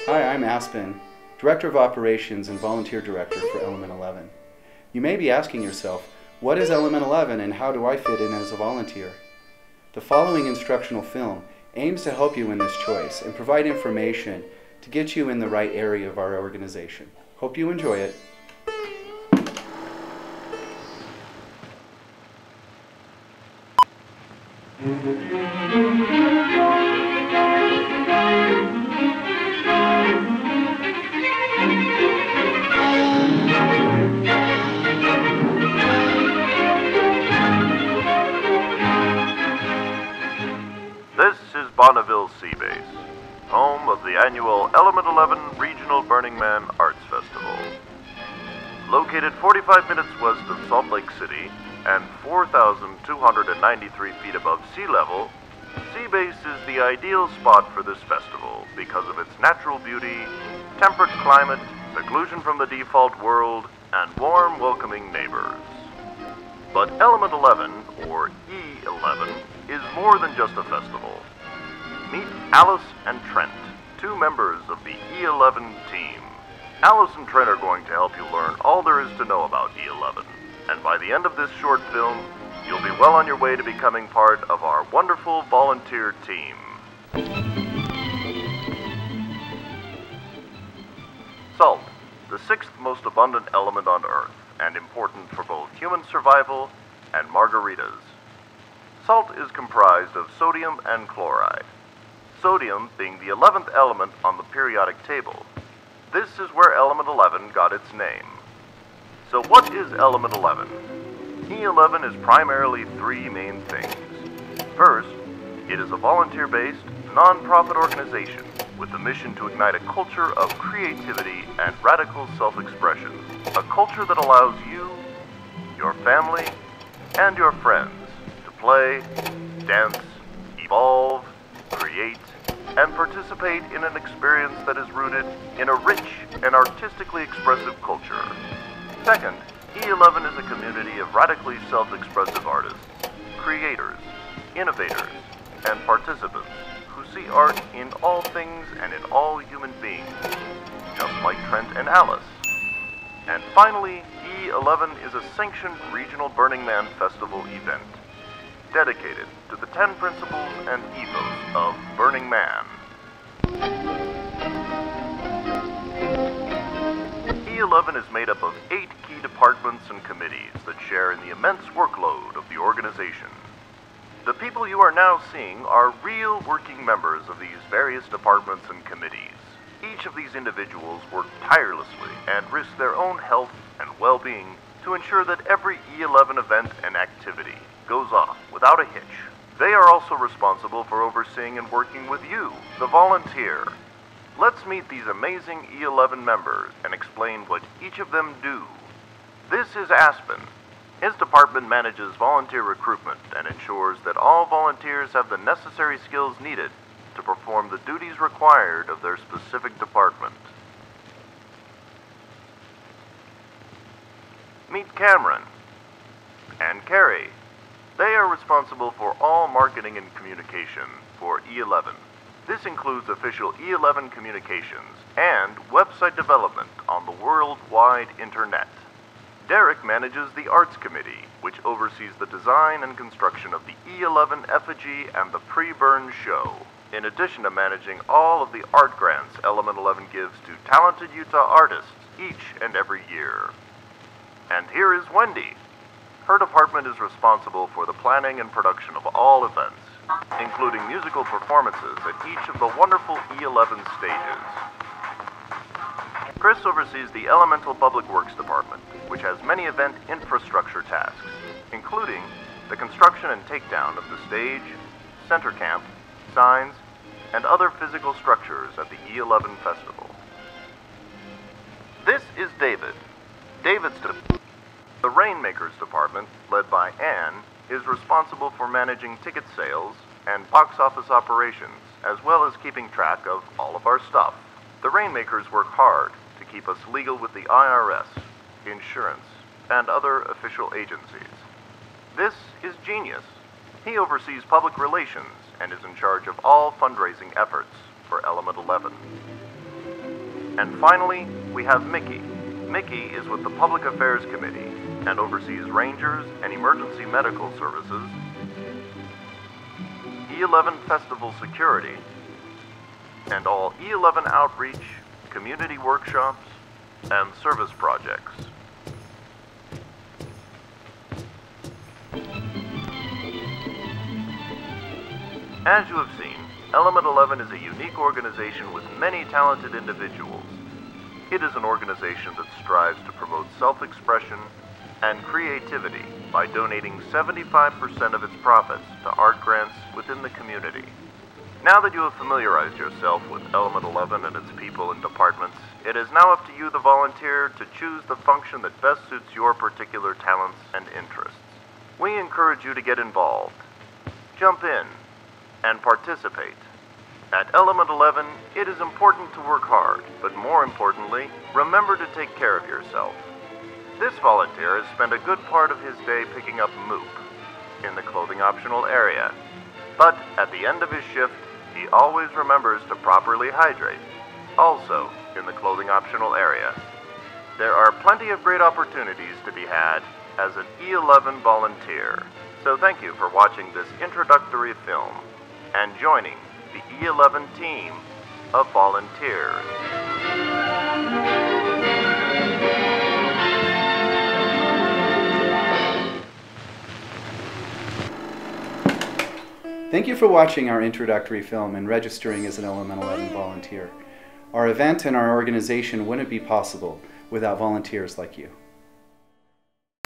Hi, I'm Aspen, Director of Operations and Volunteer Director for Element 11. You may be asking yourself, what is Element 11 and how do I fit in as a volunteer? The following instructional film aims to help you in this choice and provide information to get you in the right area of our organization. Hope you enjoy it. This is Bonneville Sea Base, home of the annual Element 11 Regional Burning Man Arts Festival. Located 45 minutes west of Salt Lake City and 4,293 feet above sea level, Sea Base is the ideal spot for this festival because of its natural beauty, temperate climate, seclusion from the default world, and warm, welcoming neighbors. But Element 11, or E11, is more than just a festival. Meet Alice and Trent, two members of the E11 team. Alice and Trent are going to help you learn all there is to know about E11, and by the end of this short film, you'll be well on your way to becoming part of our wonderful volunteer team. Salt, the sixth most abundant element on Earth, and important for both human survival and margaritas. Salt is comprised of sodium and chloride. Sodium being the 11th element on the periodic table. This is where Element 11 got its name. So what is Element 11? E11 is primarily three main things. First, it is a volunteer-based, non-profit organization with the mission to ignite a culture of creativity and radical self-expression. A culture that allows you, your family, and your friends to play, dance, evolve, create, and participate in an experience that is rooted in a rich and artistically expressive culture. Second, E11 is a community of radically self-expressive artists, creators, innovators, and participants who see art in all things and in all human beings, just like Trent and Alice. And finally, E11 is a sanctioned regional Burning Man festival event, dedicated to the 10 principles and ethos of Burning Man. E11 is made up of 8 key departments and committees that share in the immense workload of the organization. The people you are now seeing are real working members of these various departments and committees. Each of these individuals work tirelessly and risk their own health and well-being to ensure that every E11 event and activity goes off without a hitch. They are also responsible for overseeing and working with you, the volunteer. Let's meet these amazing E11 members and explain what each of them do. This is Aspen. His department manages volunteer recruitment and ensures that all volunteers have the necessary skills needed to perform the duties required of their specific department. Meet Cameron and Carrie. They are responsible for all marketing and communication for E11. This includes official E11 communications and website development on the worldwide internet. Derek manages the Arts Committee, which oversees the design and construction of the E11 effigy and the pre-burn show, in addition to managing all of the art grants Element 11 gives to talented Utah artists each and every year. And here is Wendy. Her department is responsible for the planning and production of all events, including musical performances at each of the wonderful E11 stages. Chris oversees the Elemental Public Works Department, which has many event infrastructure tasks, including the construction and takedown of the stage, center camp, signs, and other physical structures at the E11 festival. This is David. The Rainmakers Department, led by Anne, is responsible for managing ticket sales and box office operations, as well as keeping track of all of our stuff. The Rainmakers work hard to keep us legal with the IRS, insurance, and other official agencies. This is Genius. He oversees public relations and is in charge of all fundraising efforts for Element 11. And finally, we have Mickey. Mickey is with the Public Affairs Committee and oversees Rangers and emergency medical services, E11 Festival security, and all E11 outreach, community workshops, and service projects. As you have seen, Element 11 is a unique organization with many talented individuals. It is an organization that strives to promote self-expression and creativity by donating 75% of its profits to art grants within the community. Now that you have familiarized yourself with Element 11 and its people and departments, it is now up to you, the volunteer, to choose the function that best suits your particular talents and interests. We encourage you to get involved, jump in, and participate. At Element 11, it is important to work hard, but more importantly, remember to take care of yourself. This volunteer has spent a good part of his day picking up MOOP in the clothing optional area. But at the end of his shift, he always remembers to properly hydrate, also in the clothing optional area. There are plenty of great opportunities to be had as an E11 volunteer. So thank you for watching this introductory film and joining the E11 team of volunteers. Thank you for watching our introductory film and registering as an Element 11 volunteer. Our event and our organization wouldn't be possible without volunteers like you.